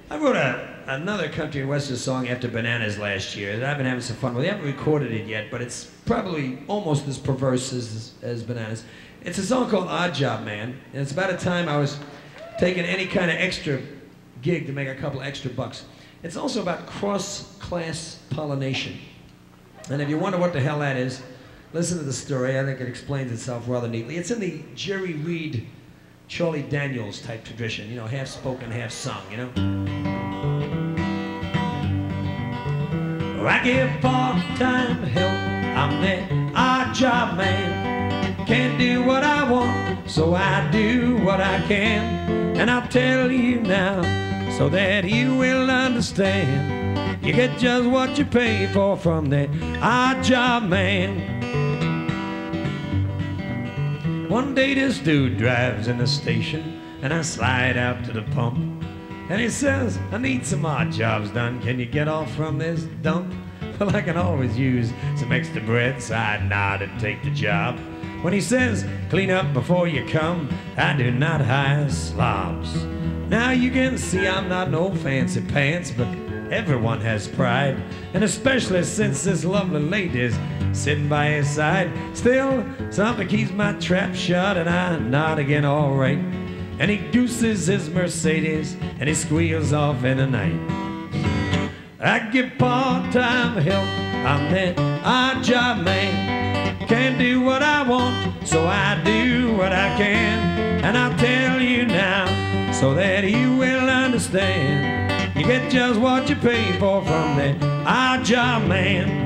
I wrote another country and western song after Bananas last year that I've been having some fun with. We haven't recorded it yet, but it's probably almost as perverse as Bananas. It's a song called Odd Job Man, and it's about a time I was taking any kind of extra gig to make a couple extra bucks. It's also about cross-class pollination. And if you wonder what the hell that is, listen to the story. I think it explains itself rather neatly. It's in the Jerry Reed, Charlie Daniels type tradition, you know, half spoken, half sung, you know? I give part-time help, I'm the odd job man. Can't do what I want, so I do what I can. And I'll tell you now, so that you will understand. You get just what you pay for from the odd job man. One day this dude drives in the station, and I slide out to the pump. And he says, I need some odd jobs done. Can you get off from this dump? Well, I can always use some extra bread, so I nod and take the job. When he says, clean up before you come, I do not hire slobs. Now you can see I'm not no fancy pants, but everyone has pride. And especially since this lovely lady's sitting by his side. Still, something keeps my trap shut, and I nod again, all right. And he deuces his Mercedes, and he squeals off in the night. I give part-time help, I'm the odd job man. Can't do what I want, so I do what I can. And I'll tell you now, so that you will understand. You get just what you pay for from the odd job man.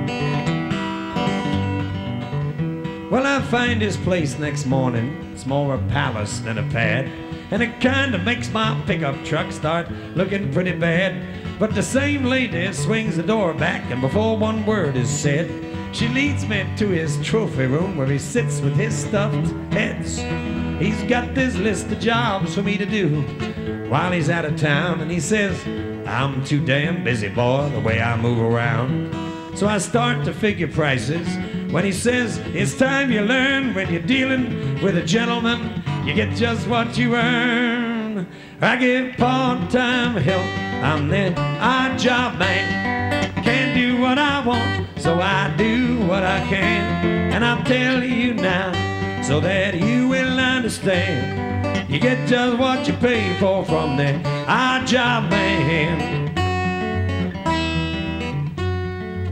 Well, I find his place next morning. It's more a palace than a pad. And it kinda makes my pickup truck start looking pretty bad. But the same lady swings the door back, and before one word is said, she leads me to his trophy room where he sits with his stuffed heads. He's got this list of jobs for me to do while he's out of town, and he says, I'm too damn busy, boy, the way I move around. So I start to figure prices when he says, it's time you learn when you're dealing with a gentleman, you get just what you earn. I give part-time help, I'm the odd job man. Can't do what I want, so I do what I can. And I'll tell you now, so that you will understand. You get just what you pay for from the odd job man.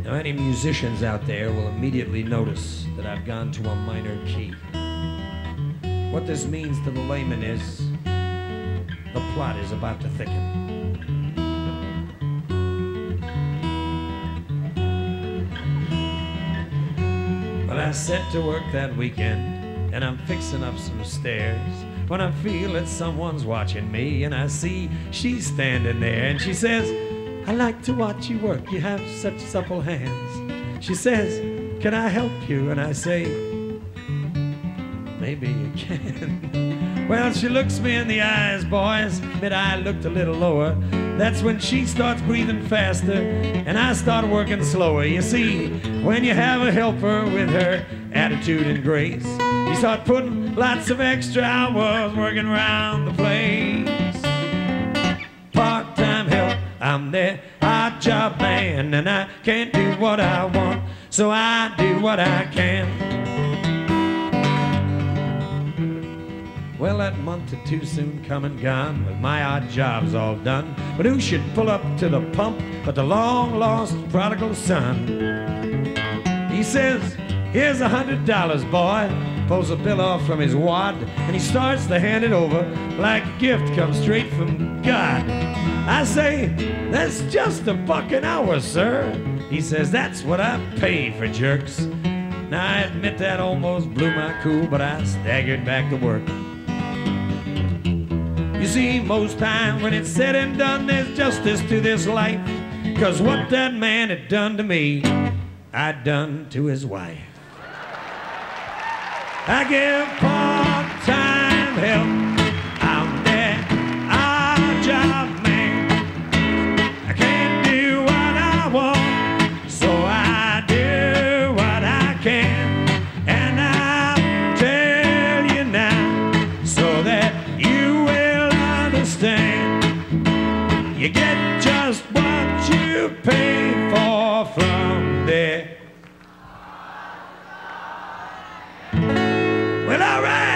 Now, any musicians out there will immediately notice that I've gone to a minor key. What this means to the layman is the plot is about to thicken. Well, I set to work that weekend, and I'm fixing up some stairs, when I feel that someone's watching me, and I see she's standing there, and she says, I like to watch you work, you have such supple hands. She says, can I help you? And I say, maybe you can. Well, she looks me in the eyes, boys. Mid-eye looked a little lower. That's when she starts breathing faster, and I start working slower. You see, when you have a helper with her attitude and grace, you start putting lots of extra hours working around the place. Part-time help, I'm the odd job man, and I can't do what I want, so I do what I can. Well, that month or two soon come and gone, with my odd jobs all done. But who should pull up to the pump but the long-lost prodigal son? He says, here's $100, boy. Pulls a bill off from his wad, and he starts to hand it over like a gift comes straight from God. I say, that's just $1 an hour, sir. He says, that's what I pay for jerks. Now, I admit that almost blew my cool, but I staggered back to work. You see, most times when it's said and done, there's justice to this life. 'Cause what that man had done to me, I'd done to his wife. I give part-time help, I'm that odd job man. I can't do what I want, so I do what I can. And I'll tell you now, so that you will understand. You get just what you pay for from there. Well, all right.